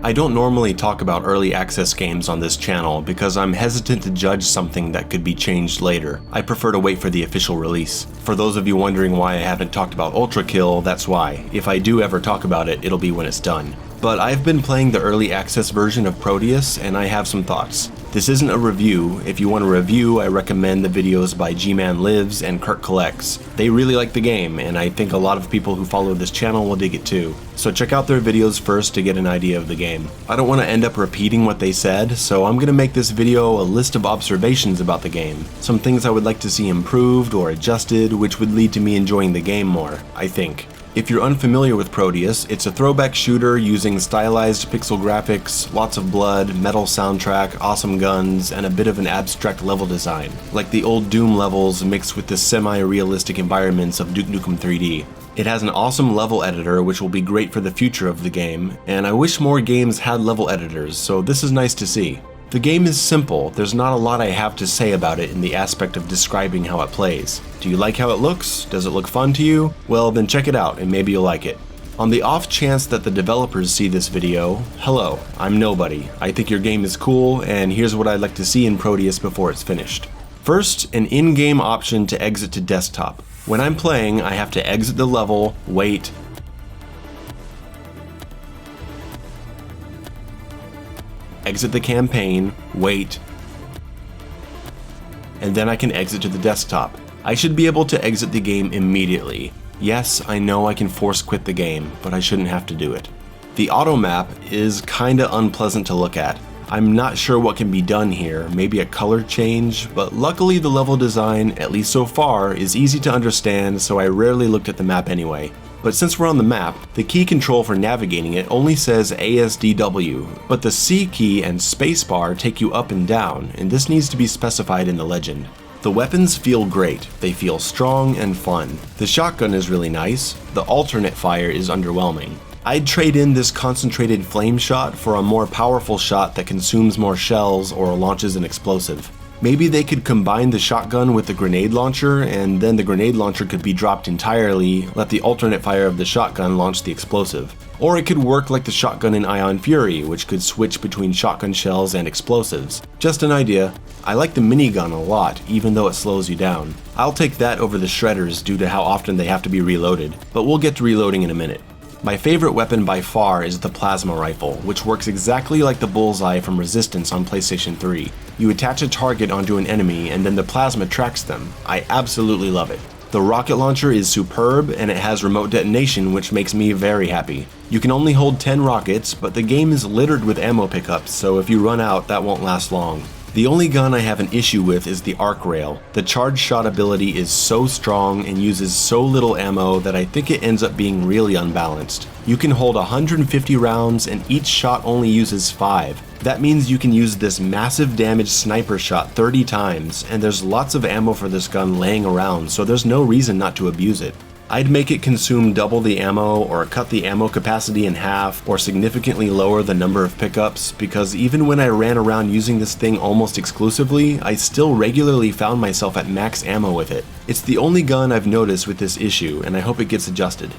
I don't normally talk about early access games on this channel because I'm hesitant to judge something that could be changed later. I prefer to wait for the official release. For those of you wondering why I haven't talked about Ultra Kill, that's why. If I do ever talk about it, it'll be when it's done. But I've been playing the early access version of Prodeus, and I have some thoughts. This isn't a review. If you want a review, I recommend the videos by G-Man Lives and Kirk Collects. They really like the game, and I think a lot of people who follow this channel will dig it too. So check out their videos first to get an idea of the game. I don't want to end up repeating what they said, so I'm going to make this video a list of observations about the game. Some things I would like to see improved or adjusted, which would lead to me enjoying the game more, I think. If you're unfamiliar with Prodeus, it's a throwback shooter using stylized pixel graphics, lots of blood, metal soundtrack, awesome guns, and a bit of an abstract level design, like the old Doom levels mixed with the semi-realistic environments of Duke Nukem 3D. It has an awesome level editor which will be great for the future of the game, and I wish more games had level editors, so this is nice to see. The game is simple, there's not a lot I have to say about it in the aspect of describing how it plays. Do you like how it looks? Does it look fun to you? Well, then check it out and maybe you'll like it. On the off chance that the developers see this video, hello, I'm nobody. I think your game is cool, and here's what I'd like to see in Prodeus before it's finished. First, an in-game option to exit to desktop. When I'm playing, I have to exit the level, wait, exit the campaign, wait, and then I can exit to the desktop. I should be able to exit the game immediately. Yes, I know I can force quit the game, but I shouldn't have to do it. The auto map is kinda unpleasant to look at. I'm not sure what can be done here, maybe a color change, but luckily the level design, at least so far, is easy to understand, so I rarely looked at the map anyway. But since we're on the map, the key control for navigating it only says ASDW, but the C key and spacebar take you up and down, and this needs to be specified in the legend. The weapons feel great, they feel strong and fun. The shotgun is really nice, the alternate fire is underwhelming. I'd trade in this concentrated flame shot for a more powerful shot that consumes more shells or launches an explosive. Maybe they could combine the shotgun with the grenade launcher, and then the grenade launcher could be dropped entirely, let the alternate fire of the shotgun launch the explosive. Or it could work like the shotgun in Ion Fury, which could switch between shotgun shells and explosives. Just an idea. I like the minigun a lot, even though it slows you down. I'll take that over the shredders due to how often they have to be reloaded, but we'll get to reloading in a minute. My favorite weapon by far is the plasma rifle, which works exactly like the bullseye from Resistance on PlayStation 3. You attach a target onto an enemy and then the plasma tracks them. I absolutely love it. The rocket launcher is superb and it has remote detonation, which makes me very happy. You can only hold 10 rockets, but the game is littered with ammo pickups, so if you run out, that won't last long. The only gun I have an issue with is the arc rail. The charge shot ability is so strong and uses so little ammo that I think it ends up being really unbalanced. You can hold 150 rounds and each shot only uses 5. That means you can use this massive damage sniper shot 30 times, and there's lots of ammo for this gun laying around, so there's no reason not to abuse it. I'd make it consume double the ammo, or cut the ammo capacity in half, or significantly lower the number of pickups, because even when I ran around using this thing almost exclusively, I still regularly found myself at max ammo with it. It's the only gun I've noticed with this issue, and I hope it gets adjusted.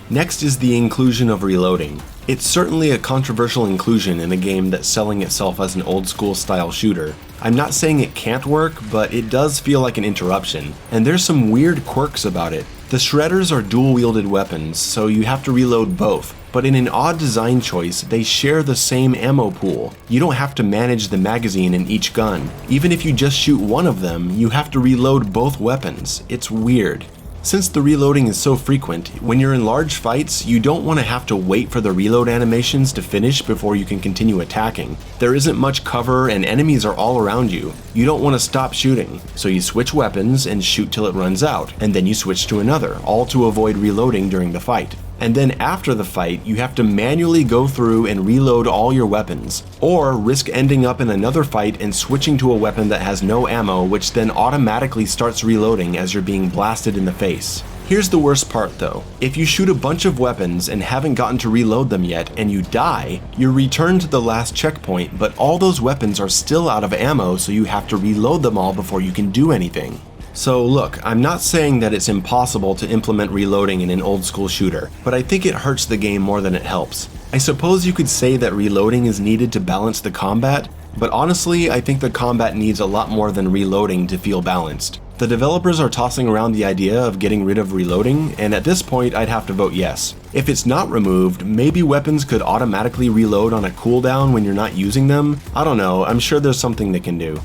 Next is the inclusion of reloading. It's certainly a controversial inclusion in a game that's selling itself as an old school style shooter. I'm not saying it can't work, but it does feel like an interruption, and there's some weird quirks about it. The shredders are dual-wielded weapons, so you have to reload both, but in an odd design choice, they share the same ammo pool. You don't have to manage the magazine in each gun. Even if you just shoot one of them, you have to reload both weapons. It's weird. Since the reloading is so frequent, when you're in large fights, you don't want to have to wait for the reload animations to finish before you can continue attacking. There isn't much cover and enemies are all around you. You don't want to stop shooting, so you switch weapons and shoot till it runs out, and then you switch to another, all to avoid reloading during the fight. And then after the fight, you have to manually go through and reload all your weapons, or risk ending up in another fight and switching to a weapon that has no ammo, which then automatically starts reloading as you're being blasted in the face. Here's the worst part though. If you shoot a bunch of weapons and haven't gotten to reload them yet and you die, you're returned to the last checkpoint, but all those weapons are still out of ammo, so you have to reload them all before you can do anything. So look, I'm not saying that it's impossible to implement reloading in an old school shooter, but I think it hurts the game more than it helps. I suppose you could say that reloading is needed to balance the combat, but honestly, I think the combat needs a lot more than reloading to feel balanced. The developers are tossing around the idea of getting rid of reloading, and at this point I'd have to vote yes. If it's not removed, maybe weapons could automatically reload on a cooldown when you're not using them? I don't know, I'm sure there's something they can do.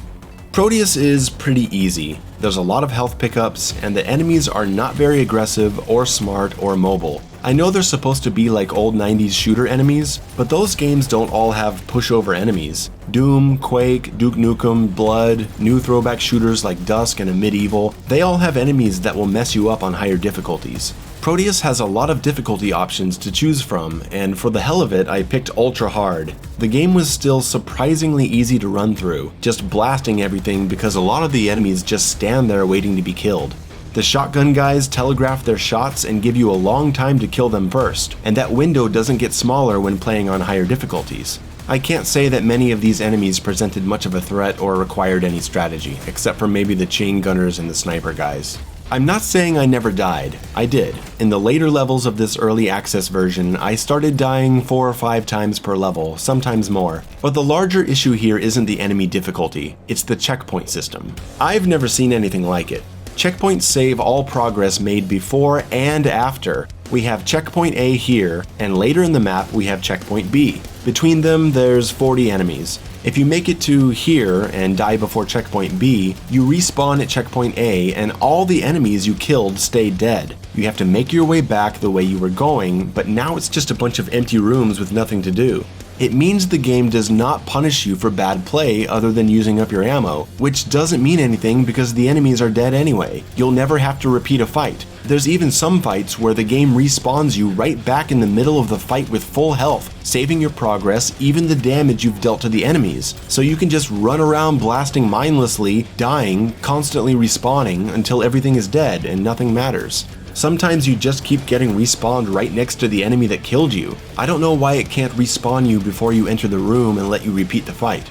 Prodeus is pretty easy. There's a lot of health pickups, and the enemies are not very aggressive or smart or mobile. I know they're supposed to be like old 90s shooter enemies, but those games don't all have pushover enemies. Doom, Quake, Duke Nukem, Blood, new throwback shooters like Dusk and Medieval, they all have enemies that will mess you up on higher difficulties. Prodeus has a lot of difficulty options to choose from, and for the hell of it, I picked Ultra Hard. The game was still surprisingly easy to run through, just blasting everything because a lot of the enemies just stand there waiting to be killed. The shotgun guys telegraph their shots and give you a long time to kill them first, and that window doesn't get smaller when playing on higher difficulties. I can't say that many of these enemies presented much of a threat or required any strategy, except for maybe the chain gunners and the sniper guys. I'm not saying I never died. I did. In the later levels of this early access version, I started dying 4 or 5 times per level, sometimes more. But the larger issue here isn't the enemy difficulty, it's the checkpoint system. I've never seen anything like it. Checkpoints save all progress made before and after. We have checkpoint A here, and later in the map we have checkpoint B. Between them, there's 40 enemies. If you make it to here and die before checkpoint B, you respawn at checkpoint A and all the enemies you killed stay dead. You have to make your way back the way you were going, but now it's just a bunch of empty rooms with nothing to do. It means the game does not punish you for bad play other than using up your ammo, which doesn't mean anything because the enemies are dead anyway. You'll never have to repeat a fight. There's even some fights where the game respawns you right back in the middle of the fight with full health, saving your progress, even the damage you've dealt to the enemies. So you can just run around blasting mindlessly, dying, constantly respawning until everything is dead and nothing matters. Sometimes you just keep getting respawned right next to the enemy that killed you. I don't know why it can't respawn you before you enter the room and let you repeat the fight.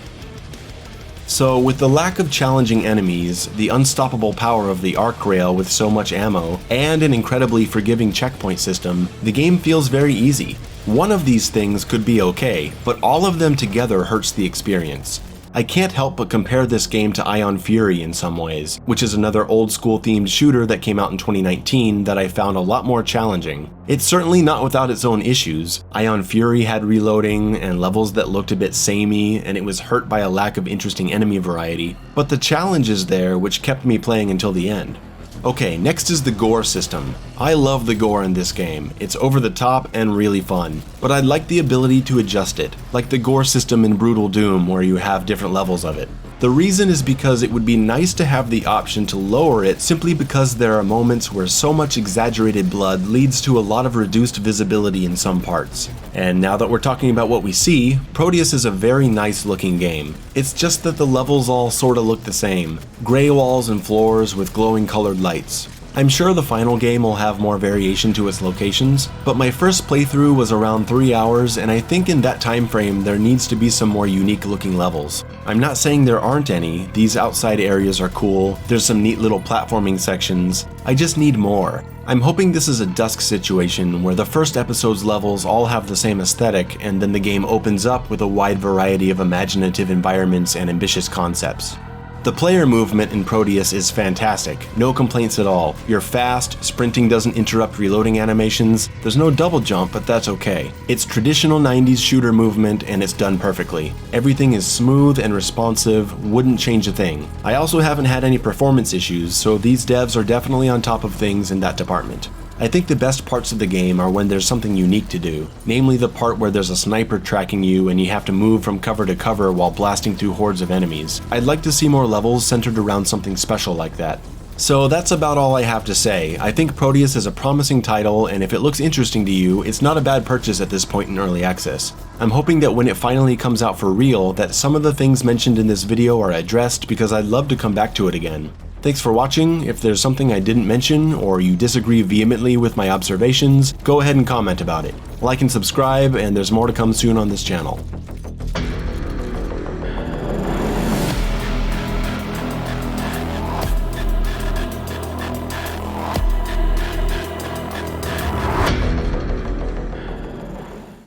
So with the lack of challenging enemies, the unstoppable power of the arc rail with so much ammo, and an incredibly forgiving checkpoint system, the game feels very easy. One of these things could be okay, but all of them together hurts the experience. I can't help but compare this game to Ion Fury in some ways, which is another old school themed shooter that came out in 2019 that I found a lot more challenging. It's certainly not without its own issues. Ion Fury had reloading and levels that looked a bit samey, and it was hurt by a lack of interesting enemy variety, but the challenge is there, which kept me playing until the end. Okay, next is the Gore System. I love the gore in this game. It's over the top and really fun, but I'd like the ability to adjust it, like the Gore System in Brutal Doom where you have different levels of it. The reason is because it would be nice to have the option to lower it simply because there are moments where so much exaggerated blood leads to a lot of reduced visibility in some parts. And now that we're talking about what we see, Prodeus is a very nice looking game. It's just that the levels all sorta look the same. Gray walls and floors with glowing colored lights. I'm sure the final game will have more variation to its locations, but my first playthrough was around 3 hours, and I think in that time frame there needs to be some more unique looking levels. I'm not saying there aren't any, these outside areas are cool, there's some neat little platforming sections, I just need more. I'm hoping this is a Dusk situation where the first episode's levels all have the same aesthetic, and then the game opens up with a wide variety of imaginative environments and ambitious concepts. The player movement in Prodeus is fantastic, no complaints at all. You're fast, sprinting doesn't interrupt reloading animations, there's no double jump, but that's okay. It's traditional 90s shooter movement and it's done perfectly. Everything is smooth and responsive, wouldn't change a thing. I also haven't had any performance issues, so these devs are definitely on top of things in that department. I think the best parts of the game are when there's something unique to do, namely the part where there's a sniper tracking you and you have to move from cover to cover while blasting through hordes of enemies. I'd like to see more levels centered around something special like that. So that's about all I have to say. I think Prodeus is a promising title, and if it looks interesting to you, it's not a bad purchase at this point in early access. I'm hoping that when it finally comes out for real, that some of the things mentioned in this video are addressed because I'd love to come back to it again. Thanks for watching. If there's something I didn't mention or you disagree vehemently with my observations, go ahead and comment about it. Like and subscribe, and there's more to come soon on this channel.